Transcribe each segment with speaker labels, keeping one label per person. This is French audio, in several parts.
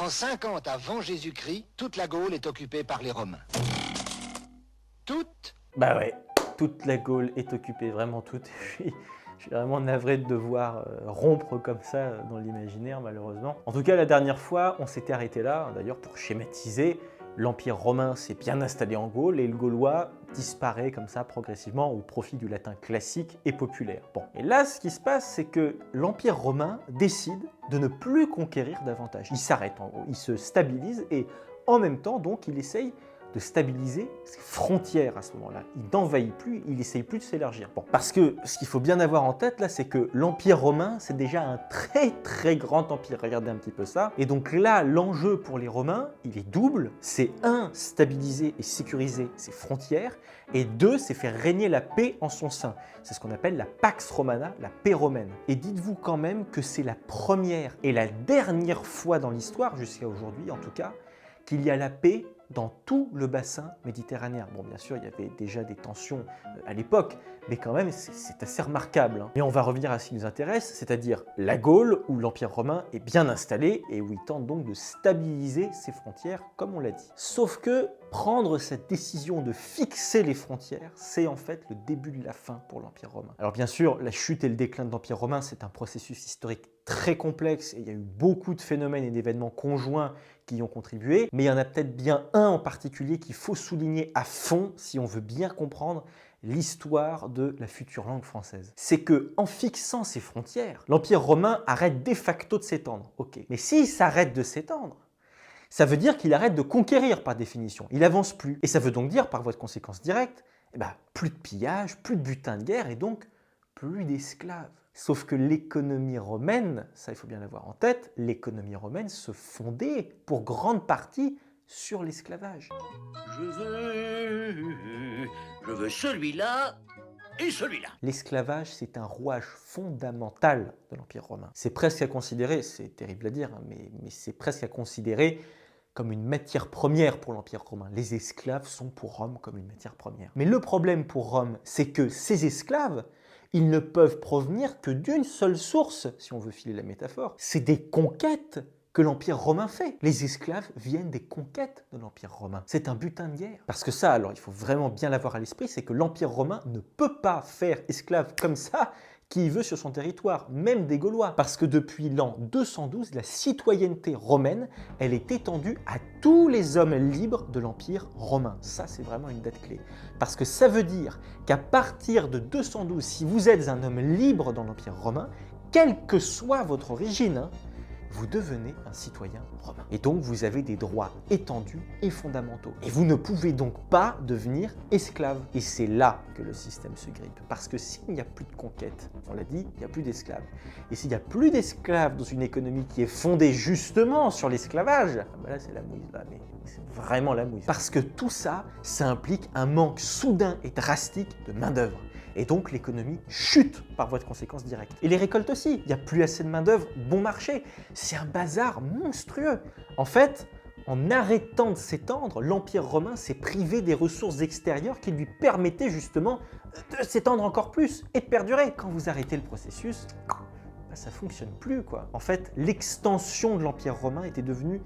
Speaker 1: En 50 avant Jésus-Christ, toute la Gaule est occupée par les Romains. Toute?
Speaker 2: Bah ouais, toute la Gaule est occupée, vraiment toute. Je suis vraiment navré de devoir rompre comme ça dans l'imaginaire, malheureusement. En tout cas, la dernière fois, on s'était arrêté là, d'ailleurs, pour schématiser. L'Empire romain s'est bien installé en Gaule et le gaulois disparaît comme ça progressivement au profit du latin classique et populaire. Bon, et là, ce qui se passe, c'est que l'Empire romain décide de ne plus conquérir davantage. Il s'arrête en gros, il se stabilise et en même temps, donc, il essaye de stabiliser ses frontières à ce moment-là. Il n'envahit plus, il n'essaye plus de s'élargir. Bon, parce que ce qu'il faut bien avoir en tête là, c'est que l'Empire romain, c'est déjà un très grand empire. Regardez un petit peu ça. Et donc là, l'enjeu pour les Romains, il est double. C'est un, stabiliser et sécuriser ses frontières, et deux, c'est faire régner la paix en son sein. C'est ce qu'on appelle la Pax Romana, la paix romaine. Et dites-vous quand même que c'est la première et la dernière fois dans l'histoire, jusqu'à aujourd'hui en tout cas, qu'il y a la paix dans tout le bassin méditerranéen. Bon, bien sûr, il y avait déjà des tensions à l'époque, mais quand même, c'est assez remarquable. Hein. Mais on va revenir à ce qui nous intéresse, c'est-à-dire la Gaule, où l'Empire romain est bien installé et où il tente donc de stabiliser ses frontières, comme on l'a dit. Sauf que prendre cette décision de fixer les frontières, c'est en fait le début de la fin pour l'Empire romain. Alors bien sûr, la chute et le déclin de l'Empire romain, c'est un processus historique très complexe et il y a eu beaucoup de phénomènes et d'événements conjoints qui y ont contribué, mais il y en a peut-être bien un en particulier qu'il faut souligner à fond si on veut bien comprendre l'histoire de la future langue française. C'est que en fixant ses frontières, l'Empire romain arrête de facto de s'étendre. Ok, mais s'il s'arrête de s'étendre, ça veut dire qu'il arrête de conquérir par définition. Il avance plus. Et ça veut donc dire, par voie de conséquence directe, plus de pillage, plus de butin de guerre et donc plus d'esclaves. Sauf que l'économie romaine, ça il faut bien l'avoir en tête, l'économie romaine se fondait pour grande partie sur l'esclavage.
Speaker 3: Je veux celui-là et celui-là.
Speaker 2: L'esclavage, c'est un rouage fondamental de l'Empire romain. C'est presque à considérer, c'est terrible à dire, hein, mais c'est presque à considérer comme une matière première pour l'Empire romain. Les esclaves sont pour Rome comme une matière première. Mais le problème pour Rome, c'est que ces esclaves, ils ne peuvent provenir que d'une seule source, si on veut filer la métaphore. C'est des conquêtes que l'Empire romain fait. Les esclaves viennent des conquêtes de l'Empire romain. C'est un butin de guerre. Parce que ça, alors il faut vraiment bien l'avoir à l'esprit, c'est que l'Empire romain ne peut pas faire esclaves comme ça qui veut sur son territoire, même des Gaulois. Parce que depuis l'an 212, la citoyenneté romaine, elle est étendue à tous les hommes libres de l'Empire romain. Ça, c'est vraiment une date clé. Parce que ça veut dire qu'à partir de 212, si vous êtes un homme libre dans l'Empire romain, quelle que soit votre origine, vous devenez un citoyen romain. Et donc, vous avez des droits étendus et fondamentaux. Et vous ne pouvez donc pas devenir esclave. Et c'est là que le système se grippe. Parce que s'il n'y a plus de conquête, on l'a dit, il n'y a plus d'esclaves. Et s'il n'y a plus d'esclaves dans une économie qui est fondée justement sur l'esclavage, là c'est la mouise, là, mais c'est vraiment la mouise. Parce que tout ça, ça implique un manque soudain et drastique de main-d'œuvre. Et donc l'économie chute par voie de conséquence directe. Et les récoltes aussi, il n'y a plus assez de main-d'œuvre bon marché. C'est un bazar monstrueux. En fait, en arrêtant de s'étendre, l'Empire romain s'est privé des ressources extérieures qui lui permettaient justement de s'étendre encore plus et de perdurer. Quand vous arrêtez le processus, ça ne fonctionne plus, quoi. En fait, l'extension de l'Empire romain était devenue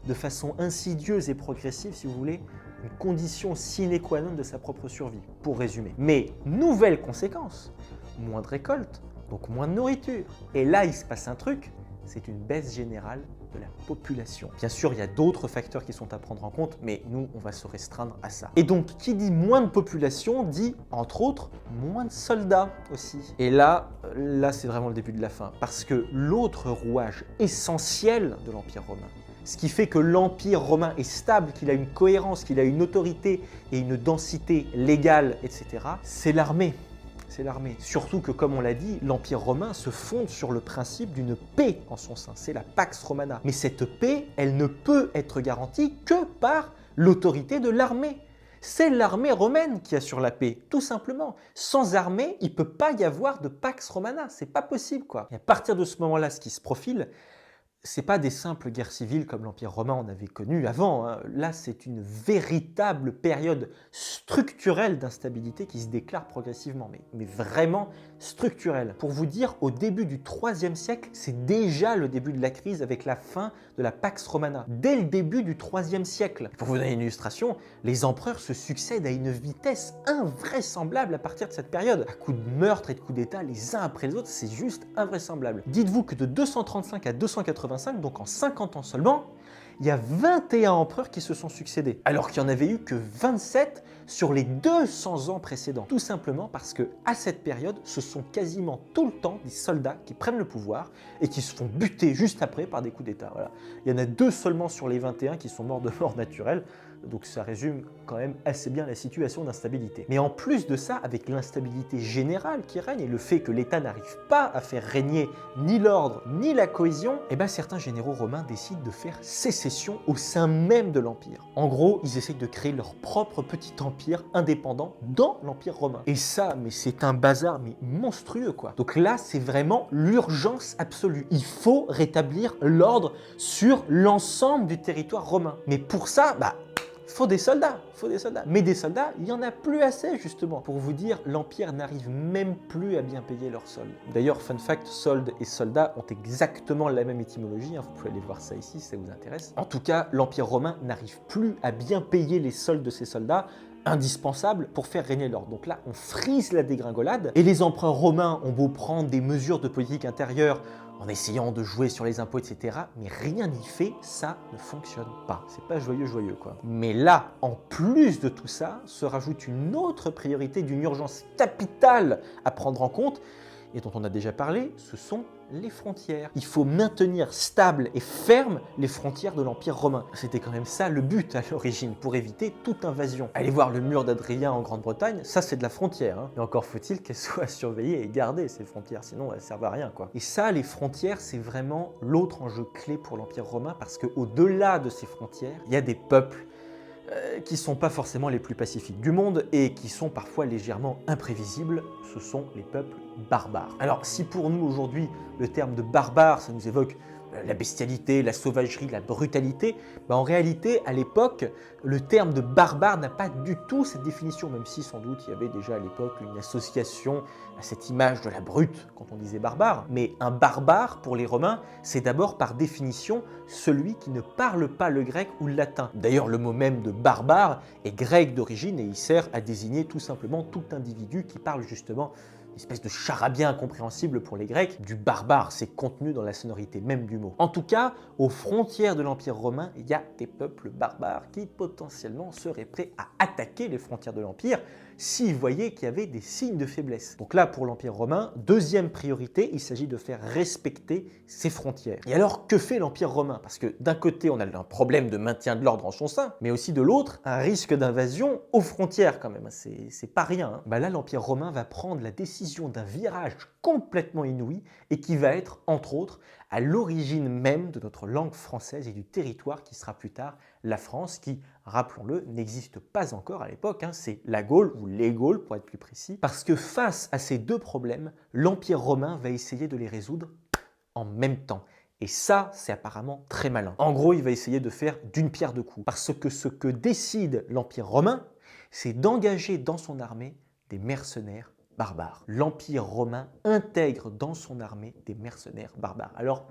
Speaker 2: de façon insidieuse et progressive, si vous voulez, une condition sine qua non de sa propre survie, pour résumer. Mais nouvelle conséquence, moins de récoltes, donc moins de nourriture. Et là, il se passe un truc, c'est une baisse générale de la population. Bien sûr, il y a d'autres facteurs qui sont à prendre en compte, mais nous, on va se restreindre à ça. Et donc, qui dit moins de population, dit, entre autres, moins de soldats aussi. Et là c'est vraiment le début de la fin, parce que l'autre rouage essentiel de l'Empire romain, ce qui fait que l'Empire romain est stable, qu'il a une cohérence, qu'il a une autorité et une densité légale, etc., c'est l'armée. C'est l'armée. Surtout que, comme on l'a dit, l'Empire romain se fonde sur le principe d'une paix en son sein. C'est la Pax Romana. Mais cette paix, elle ne peut être garantie que par l'autorité de l'armée. C'est l'armée romaine qui assure la paix, tout simplement. Sans armée, il ne peut pas y avoir de Pax Romana. C'est pas possible, quoi. Et à partir de ce moment-là, ce qui se profile, c'est pas des simples guerres civiles comme l'Empire romain en avait connu avant, hein. Là, c'est une véritable période structurelle d'instabilité qui se déclare progressivement, mais vraiment structurelle. Pour vous dire, au début du IIIe siècle, c'est déjà le début de la crise avec la fin de la Pax Romana. Dès le début du IIIe siècle. Pour vous donner une illustration, les empereurs se succèdent à une vitesse invraisemblable à partir de cette période. À coups de meurtres et de coups d'État les uns après les autres, c'est juste invraisemblable. Dites-vous que de 235 à 285, donc en 50 ans seulement, il y a 21 empereurs qui se sont succédés, alors qu'il n'y en avait eu que 27 sur les 200 ans précédents. Tout simplement parce que à cette période, ce sont quasiment tout le temps des soldats qui prennent le pouvoir et qui se font buter juste après par des coups d'État. Voilà. Il y en a 2 seulement sur les 21 qui sont morts de mort naturelle. Donc ça résume quand même assez bien la situation d'instabilité. Mais en plus de ça, avec l'instabilité générale qui règne et le fait que l'État n'arrive pas à faire régner ni l'ordre ni la cohésion, certains généraux romains décident de faire sécession au sein même de l'Empire. En gros, ils essayent de créer leur propre petit empire indépendant dans l'Empire romain. Et ça, mais c'est un bazar mais monstrueux quoi. Donc là, c'est vraiment l'urgence absolue. Il faut rétablir l'ordre sur l'ensemble du territoire romain. Mais pour ça, faut des soldats. Mais des soldats, il n'y en a plus assez justement. Pour vous dire, l'Empire n'arrive même plus à bien payer leurs soldes. D'ailleurs, fun fact, soldes et soldats ont exactement la même étymologie, hein. Vous pouvez aller voir ça ici si ça vous intéresse. En tout cas, l'Empire romain n'arrive plus à bien payer les soldes de ses soldats, indispensables pour faire régner l'ordre. Donc là, on frise la dégringolade et les empereurs romains ont beau prendre des mesures de politique intérieure en essayant de jouer sur les impôts, etc. Mais rien n'y fait, ça ne fonctionne pas. C'est pas joyeux quoi. Mais là, en plus de tout ça, se rajoute une autre priorité d'une urgence capitale à prendre en compte, et dont on a déjà parlé, ce sont les frontières. Il faut maintenir stables et fermes les frontières de l'Empire romain. C'était quand même ça le but à l'origine, pour éviter toute invasion. Allez voir le mur d'Adrien en Grande-Bretagne, ça c'est de la frontière, hein. Et encore faut-il qu'elle soit surveillée et gardée, ces frontières, sinon elles servent à rien quoi. Et ça, les frontières, c'est vraiment l'autre enjeu clé pour l'Empire romain, parce qu'au-delà de ces frontières, il y a des peuples qui ne sont pas forcément les plus pacifiques du monde et qui sont parfois légèrement imprévisibles, ce sont les peuples barbares. Alors si pour nous aujourd'hui le terme de barbare ça nous évoque la bestialité, la sauvagerie, la brutalité, en réalité à l'époque le terme de barbare n'a pas du tout cette définition, même si sans doute il y avait déjà à l'époque une association à cette image de la brute quand on disait barbare. Mais un barbare pour les Romains, c'est d'abord par définition celui qui ne parle pas le grec ou le latin. D'ailleurs le mot même de barbare est grec d'origine et il sert à désigner tout simplement tout individu qui parle justement une espèce de charabia incompréhensible pour les Grecs, du barbare, c'est contenu dans la sonorité même du mot. En tout cas, aux frontières de l'Empire romain, il y a des peuples barbares qui potentiellement seraient prêts à attaquer les frontières de l'Empire s'ils voyaient qu'il y avait des signes de faiblesse. Donc là, pour l'Empire romain, deuxième priorité, il s'agit de faire respecter ses frontières. Et alors, que fait l'Empire romain? Parce que d'un côté, on a un problème de maintien de l'ordre en son sein, mais aussi de l'autre, un risque d'invasion aux frontières quand même. C'est pas rien, hein. Là, l'Empire romain va prendre la décision d'un virage complètement inouï et qui va être, entre autres, à l'origine même de notre langue française et du territoire qui sera plus tard la France, qui, rappelons-le, n'existe pas encore à l'époque, hein. C'est la Gaule, ou les Gaules pour être plus précis, parce que face à ces deux problèmes, l'Empire romain va essayer de les résoudre en même temps. Et ça, c'est apparemment très malin. En gros, il va essayer de faire d'une pierre deux coups, parce que ce que décide l'Empire romain, c'est d'engager dans son armée des mercenaires barbares. L'Empire romain intègre dans son armée des mercenaires barbares. Alors,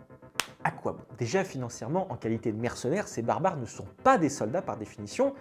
Speaker 2: à quoi bon? Déjà, financièrement, en qualité de mercenaires, ces barbares ne sont pas des soldats par définition,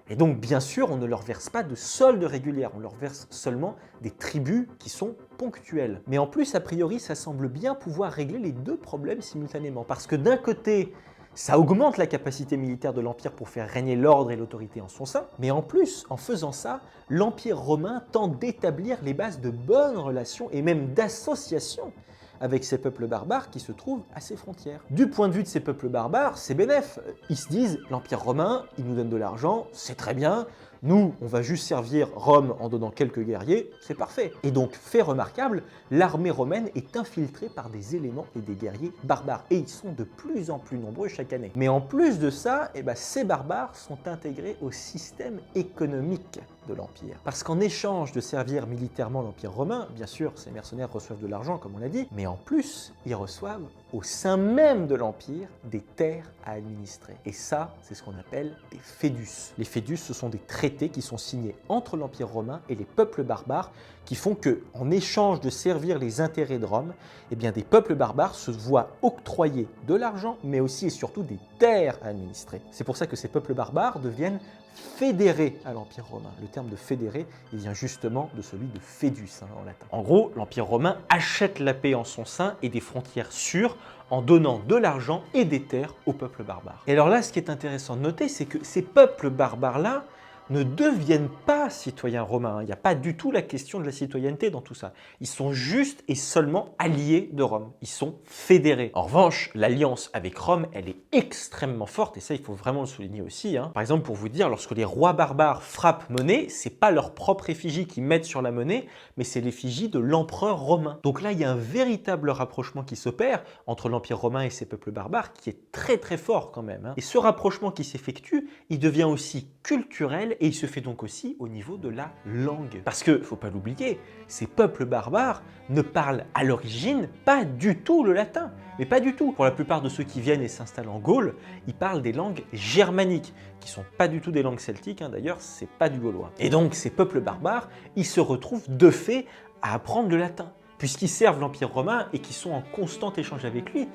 Speaker 2: et donc bien sûr, on ne leur verse pas de solde régulière, on leur verse seulement des tributs qui sont ponctuels. Mais en plus, a priori, ça semble bien pouvoir régler les deux problèmes simultanément, parce que d'un côté, ça augmente la capacité militaire de l'Empire pour faire régner l'ordre et l'autorité en son sein, mais en plus, en faisant ça, l'Empire romain tente d'établir les bases de bonnes relations et même d'association avec ces peuples barbares qui se trouvent à ses frontières. Du point de vue de ces peuples barbares, c'est bénef. Ils se disent, l'Empire romain, il nous donne de l'argent, c'est très bien, Nous, on va juste servir Rome en donnant quelques guerriers, c'est parfait. Et donc, fait remarquable, l'armée romaine est infiltrée par des éléments et des guerriers barbares. Et ils sont de plus en plus nombreux chaque année. Mais en plus de ça, ces barbares sont intégrés au système économique de l'Empire. Parce qu'en échange de servir militairement l'Empire romain, bien sûr, ces mercenaires reçoivent de l'argent, comme on l'a dit, mais en plus, ils reçoivent au sein même de l'Empire des terres à administrer. Et ça, c'est ce qu'on appelle des fédus. Les fédus, ce sont des traités qui sont signés entre l'Empire romain et les peuples barbares qui font que, en échange de servir les intérêts de Rome, des peuples barbares se voient octroyer de l'argent, mais aussi et surtout des terres à administrer. C'est pour ça que ces peuples barbares deviennent fédérés à l'Empire romain. Le terme de fédéré, il vient justement de celui de fédus en latin. En gros, l'Empire romain achète la paix en son sein et des frontières sûres en donnant de l'argent et des terres aux peuples barbares. Et alors là, ce qui est intéressant de noter, c'est que ces peuples barbares-là ne deviennent pas citoyens romains. Il n'y a pas du tout la question de la citoyenneté dans tout ça. Ils sont juste et seulement alliés de Rome. Ils sont fédérés. En revanche, l'alliance avec Rome, elle est extrêmement forte et ça, il faut vraiment le souligner aussi. Par exemple, pour vous dire, lorsque les rois barbares frappent monnaie, c'est pas leur propre effigie qu'ils mettent sur la monnaie, mais c'est l'effigie de l'empereur romain. Donc là, il y a un véritable rapprochement qui s'opère entre l'Empire romain et ses peuples barbares qui est très très fort quand même. Et ce rapprochement qui s'effectue, il devient aussi culturel et il se fait donc aussi au niveau de la langue. Parce que, faut pas l'oublier, ces peuples barbares ne parlent à l'origine pas du tout le latin. Mais pas du tout. Pour la plupart de ceux qui viennent et s'installent en Gaule, ils parlent des langues germaniques, qui sont pas du tout des langues celtiques, d'ailleurs, c'est pas du gaulois. Et donc, ces peuples barbares, ils se retrouvent de fait à apprendre le latin. Puisqu'ils servent l'Empire romain et qu'ils sont en constant échange avec lui,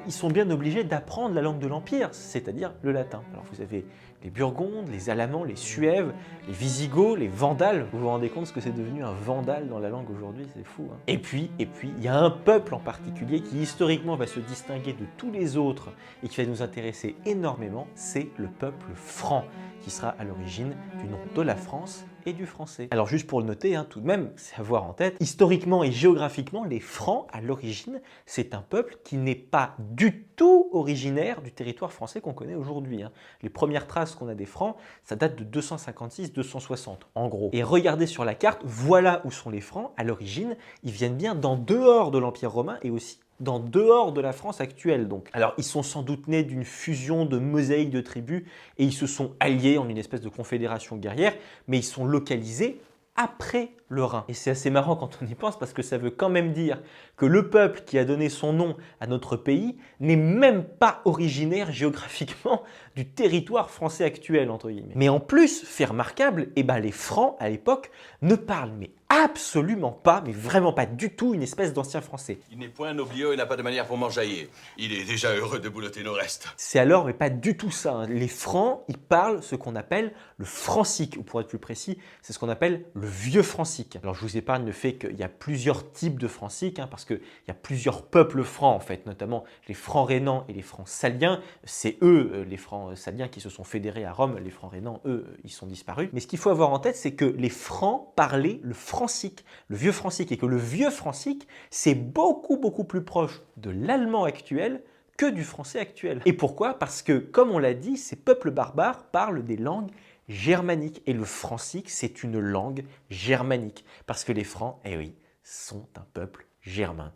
Speaker 2: ils sont bien obligés d'apprendre la langue de l'Empire, c'est-à-dire le latin. Alors vous avez les Burgondes, les Alamans, les Suèves, les Visigoths, les Vandales. Vous vous rendez compte ce que c'est devenu un vandale dans la langue aujourd'hui, c'est fou. Et puis, il y a un peuple en particulier qui historiquement va se distinguer de tous les autres et qui va nous intéresser énormément, c'est le peuple franc, qui sera à l'origine du nom de la France et du français. Alors juste pour le noter, tout de même, c'est à avoir en tête, historiquement et géographiquement, les Francs, à l'origine, c'est un peuple qui n'est pas du tout originaire du territoire français qu'on connaît aujourd'hui. Les premières traces qu'on a des Francs, ça date de 256-260, en gros. Et regardez sur la carte, voilà où sont les Francs. À l'origine, ils viennent bien d'en dehors de l'Empire romain et aussi d'en dehors de la France actuelle donc. Alors ils sont sans doute nés d'une fusion de mosaïques de tribus et ils se sont alliés en une espèce de confédération guerrière, mais ils sont localisés après le Rhin. Et c'est assez marrant quand on y pense parce que ça veut quand même dire que le peuple qui a donné son nom à notre pays n'est même pas originaire géographiquement du territoire français actuel, entre guillemets. Mais en plus, fait remarquable, les Francs à l'époque ne parlent mais absolument pas, mais vraiment pas du tout une espèce d'ancien français.
Speaker 4: Il n'est point nobliaux et n'a pas de manière pour m'enjailler. Il est déjà heureux de boulotter nos restes.
Speaker 2: C'est alors, mais pas du tout ça. Les Francs, ils parlent ce qu'on appelle le francique, ou pour être plus précis, c'est ce qu'on appelle le vieux francique. Alors je vous épargne le fait qu'il y a plusieurs types de francique, parce qu'il y a plusieurs peuples francs en fait, notamment les francs rhénans et les francs saliens. C'est eux, les francs saliens, qui se sont fédérés à Rome. Les francs rhénans, eux, ils sont disparus. Mais ce qu'il faut avoir en tête, c'est que les francs parlaient le francique, le vieux francique, et que le vieux francique, c'est beaucoup plus proche de l'allemand actuel que du français actuel. Et pourquoi? Parce que, comme on l'a dit, ces peuples barbares parlent des langues germaniques. Et le francique, c'est une langue germanique. Parce que les Francs, eh oui, sont un peuple germain.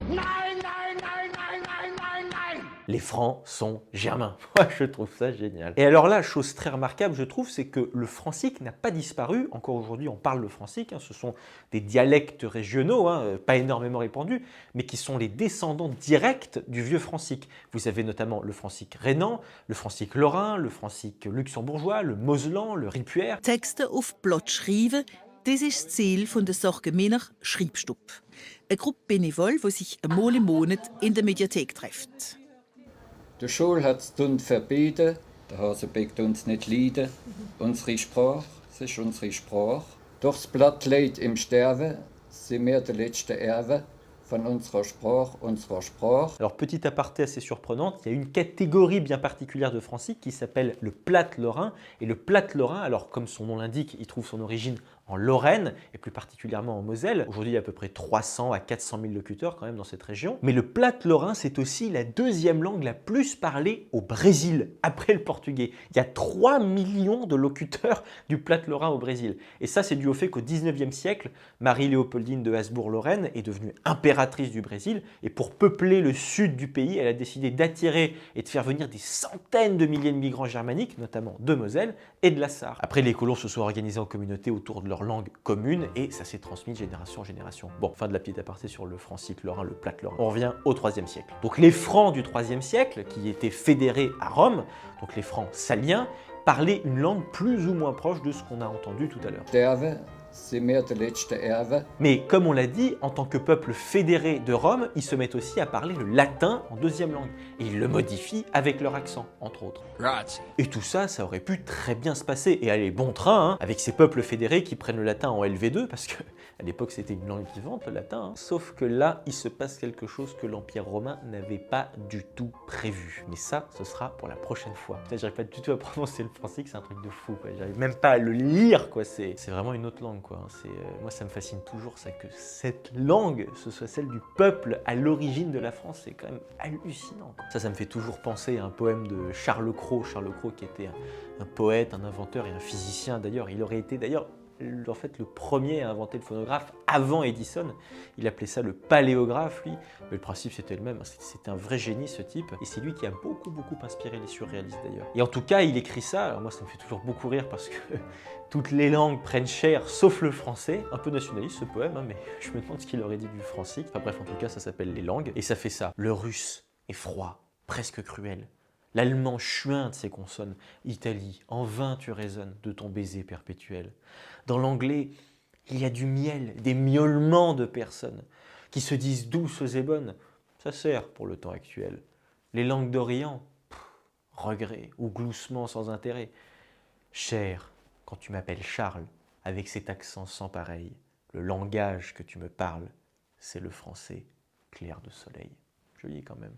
Speaker 2: Les Francs sont germains. Moi, je trouve ça génial. Et alors là, chose très remarquable, je trouve, c'est que le francique n'a pas disparu. Encore aujourd'hui, on parle le francique. Ce sont des dialectes régionaux, pas énormément répandus, mais qui sont les descendants directs du vieux francique. Vous avez notamment le francique rhénan, le francique lorrain, le francique luxembourgeois, le mosellan, le ripuaire.
Speaker 5: Texte auf Blatt schreiben, das ist das Ziel von der Sorgenmänner Schreibstub. Eine Gruppe Benevol, die sich einmal im Monat in der Mediathek trifft.
Speaker 6: Die Schule hat es uns verbieten, der Hasenbeck uns nicht leiden. Unsere Sprache, es ist unsere Sprache. Doch das Blatt leid im Sterben, sind wir der letzte Erbe von unserer Sprache, unserer Sprache.
Speaker 2: Alors, petit aparté assez surprenant, il y a une catégorie bien particulière de francique qui s'appelle le plate lorrain. Et le plate lorrain, alors comme son nom l'indique, il trouve son origine en Lorraine, et plus particulièrement en Moselle. Aujourd'hui, il y a à peu près 300 à 400 000 locuteurs quand même dans cette région. Mais le platte-lorrain, c'est aussi la deuxième langue la plus parlée au Brésil, après le portugais. Il y a 3 millions de locuteurs du platte-lorrain au Brésil. Et ça, c'est dû au fait qu'au 19e siècle, Marie-Léopoldine de Habsbourg-Lorraine est devenue impératrice du Brésil. Et pour peupler le sud du pays, elle a décidé d'attirer et de faire venir des centaines de milliers de migrants germaniques, notamment de Moselle et de la Sarre. Après, les colons se sont organisés en communauté autour de leur langue commune et ça s'est transmis de génération en génération. Bon, fin de la petite aparté sur le francique lorrain, le platte lorrain. On revient au IIIe siècle. Donc les Francs du IIIe siècle, qui étaient fédérés à Rome, donc les Francs saliens, parlaient une langue plus ou moins proche de ce qu'on a entendu tout à l'heure.
Speaker 6: Sterven sind wir der letzte Erbe.
Speaker 2: Mais comme on l'a dit, en tant que peuple fédéré de Rome, ils se mettent aussi à parler le latin en deuxième langue. Et ils le modifient avec leur accent, entre autres. Et tout ça, ça aurait pu très bien se passer. Et aller bon train, hein, avec ces peuples fédérés qui prennent le latin en LV2, parce que à l'époque c'était une langue vivante, le latin. Hein. Sauf que là, il se passe quelque chose que l'Empire romain n'avait pas du tout prévu. Mais ça, ce sera pour la prochaine fois. J'arrive pas du tout à prononcer le français, c'est un truc de fou. J'arrive même pas à le lire, quoi. C'est vraiment une autre langue. Quoi. Moi, ça me fascine toujours ça, que cette langue, ce soit celle du peuple à l'origine de la France, c'est quand même hallucinant. Quoi. Ça me fait toujours penser à un poème de Charles Cros. Charles Cros qui était un poète, un inventeur et un physicien d'ailleurs. Il aurait été d'ailleurs en fait le premier à inventer le phonographe avant Edison. Il appelait ça le paléographe, lui. Mais le principe, c'était le même. C'était un vrai génie, ce type. Et c'est lui qui a beaucoup inspiré les surréalistes, d'ailleurs. Et en tout cas, il écrit ça. Alors moi, ça me fait toujours beaucoup rire parce que toutes les langues prennent cher, sauf le français. Un peu nationaliste, ce poème, hein, mais je me demande ce qu'il aurait dit du francique. Enfin bref, en tout cas, ça s'appelle les langues. Et ça fait ça. Le russe est froid, presque cruel. L'allemand chuinte ses consonnes. Italie, en vain tu résonnes de ton baiser perpétuel. Dans l'anglais, il y a du miel, des miaulements de personnes qui se disent douces et bonnes. Ça sert pour le temps actuel. Les langues d'Orient, regret ou gloussement sans intérêt. Cher, quand tu m'appelles Charles, avec cet accent sans pareil, le langage que tu me parles, c'est le français clair de soleil. Joli quand même.